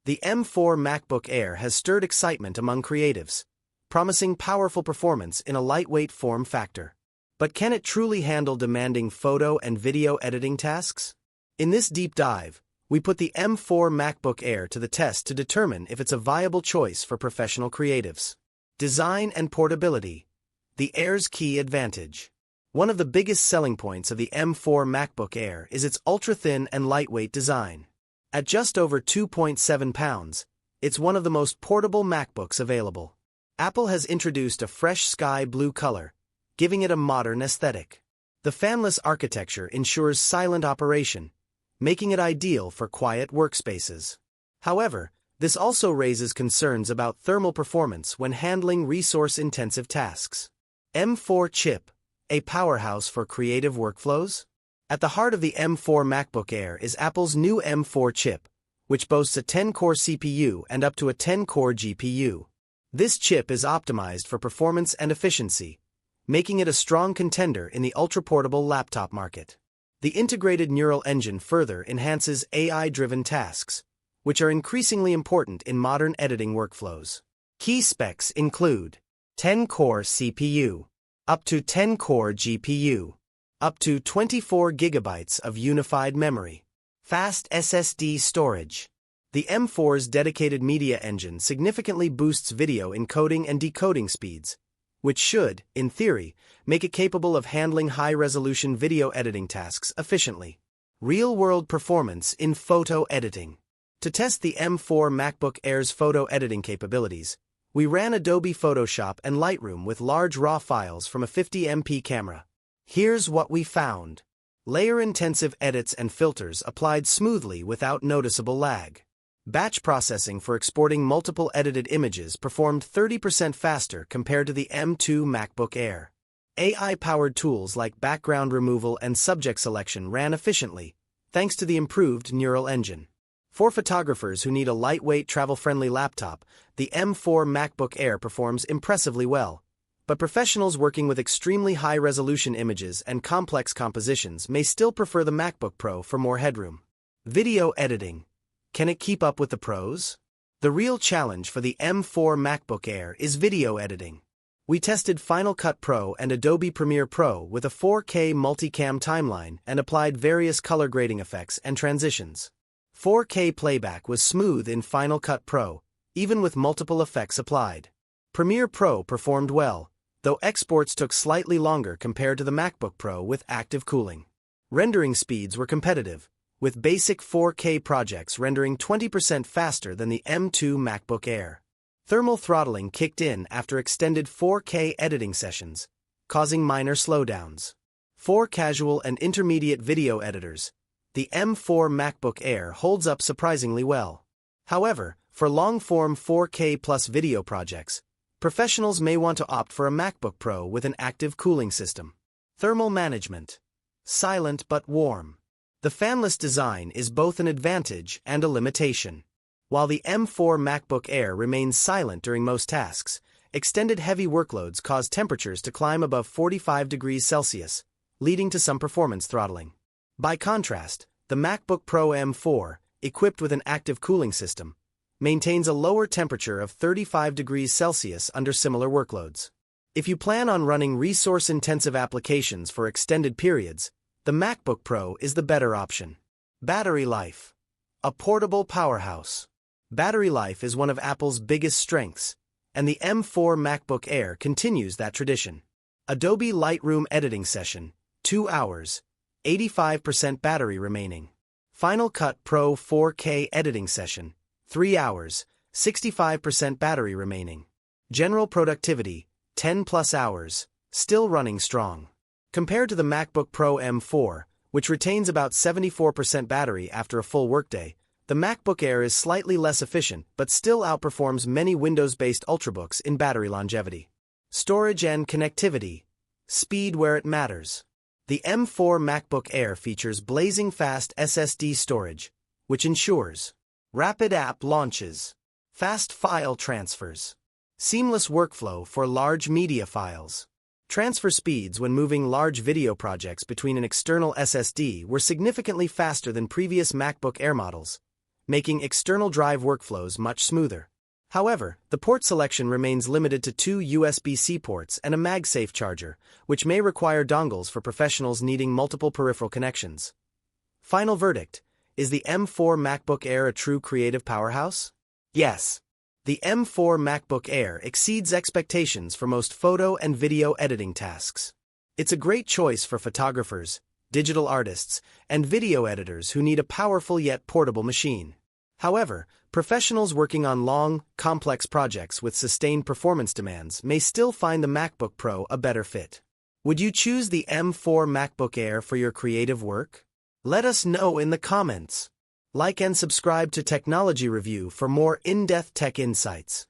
The M4 MacBook Air has stirred excitement among creatives, promising powerful performance in a lightweight form factor. But can it truly handle demanding photo and video editing tasks? In this deep dive, we put the M4 MacBook Air to the test to determine if it's a viable choice for professional creatives. Design and portability. The Air's key advantage. One of the biggest selling points of the M4 MacBook Air is its ultra-thin and lightweight design. At just over 2.7 pounds, it's one of the most portable MacBooks available. Apple has introduced a fresh sky blue color, giving it a modern aesthetic. The fanless architecture ensures silent operation, making it ideal for quiet workspaces. However, this also raises concerns about thermal performance when handling resource-intensive tasks. M4 chip, a powerhouse for creative workflows? At the heart of the M4 MacBook Air is Apple's new M4 chip, which boasts a 10-core CPU and up to a 10-core GPU. This chip is optimized for performance and efficiency, making it a strong contender in the ultra-portable laptop market. The integrated neural engine further enhances AI-driven tasks, which are increasingly important in modern editing workflows. Key specs include 10-core CPU, up to 10-core GPU, up to 24 GB of unified memory, fast SSD storage. The M4's dedicated media engine significantly boosts video encoding and decoding speeds, which should, in theory, make it capable of handling high-resolution video editing tasks efficiently. Real-world performance in photo editing. To test the M4 MacBook Air's photo editing capabilities, we ran Adobe Photoshop and Lightroom with large RAW files from a 50MP camera. Here's what we found. Layer-intensive edits and filters applied smoothly without noticeable lag. Batch processing for exporting multiple edited images performed 30% faster compared to the M2 MacBook Air. AI-powered tools like background removal and subject selection ran efficiently, thanks to the improved neural engine. For photographers who need a lightweight, travel-friendly laptop, the M4 MacBook Air performs impressively well. But professionals working with extremely high-resolution images and complex compositions may still prefer the MacBook Pro for more headroom. Video editing. Can it keep up with the pros? The real challenge for the M4 MacBook Air is video editing. We tested Final Cut Pro and Adobe Premiere Pro with a 4K multicam timeline and applied various color grading effects and transitions. 4K playback was smooth in Final Cut Pro, even with multiple effects applied. Premiere Pro performed well, though exports took slightly longer compared to the MacBook Pro with active cooling. Rendering speeds were competitive, with basic 4K projects rendering 20% faster than the M2 MacBook Air. Thermal throttling kicked in after extended 4K editing sessions, causing minor slowdowns. For casual and intermediate video editors, the M4 MacBook Air holds up surprisingly well. However, for long-form 4K plus video projects, professionals may want to opt for a MacBook Pro with an active cooling system. Thermal management. Silent but warm. The fanless design is both an advantage and a limitation. While the M4 MacBook Air remains silent during most tasks, extended heavy workloads cause temperatures to climb above 45 degrees Celsius, leading to some performance throttling. By contrast, the MacBook Pro M4, equipped with an active cooling system, maintains a lower temperature of 35 degrees Celsius under similar workloads. If you plan on running resource-intensive applications for extended periods, the MacBook Pro is the better option. Battery life. A portable powerhouse. Battery life is one of Apple's biggest strengths, and the M4 MacBook Air continues that tradition. Adobe Lightroom editing session, 2 hours, 85% battery remaining. Final Cut Pro 4K editing session, 3 hours, 65% battery remaining. General productivity, 10+ hours, still running strong. Compared to the MacBook Pro M4, which retains about 74% battery after a full workday, the MacBook Air is slightly less efficient but still outperforms many Windows-based Ultrabooks in battery longevity. Storage and connectivity. Speed where it matters. The M4 MacBook Air features blazing fast SSD storage, which ensures rapid app launches, fast file transfers, seamless workflow for large media files. Transfer speeds when moving large video projects between an external SSD were significantly faster than previous MacBook Air models, making external drive workflows much smoother. However, the port selection remains limited to 2 USB-C ports and a MagSafe charger, which may require dongles for professionals needing multiple peripheral connections. Final verdict: is the M4 MacBook Air a true creative powerhouse? Yes. The M4 MacBook Air exceeds expectations for most photo and video editing tasks. It's a great choice for photographers, digital artists, and video editors who need a powerful yet portable machine. However, professionals working on long, complex projects with sustained performance demands may still find the MacBook Pro a better fit. Would you choose the M4 MacBook Air for your creative work? Let us know in the comments. Like and subscribe to Technology Review for more in-depth tech insights.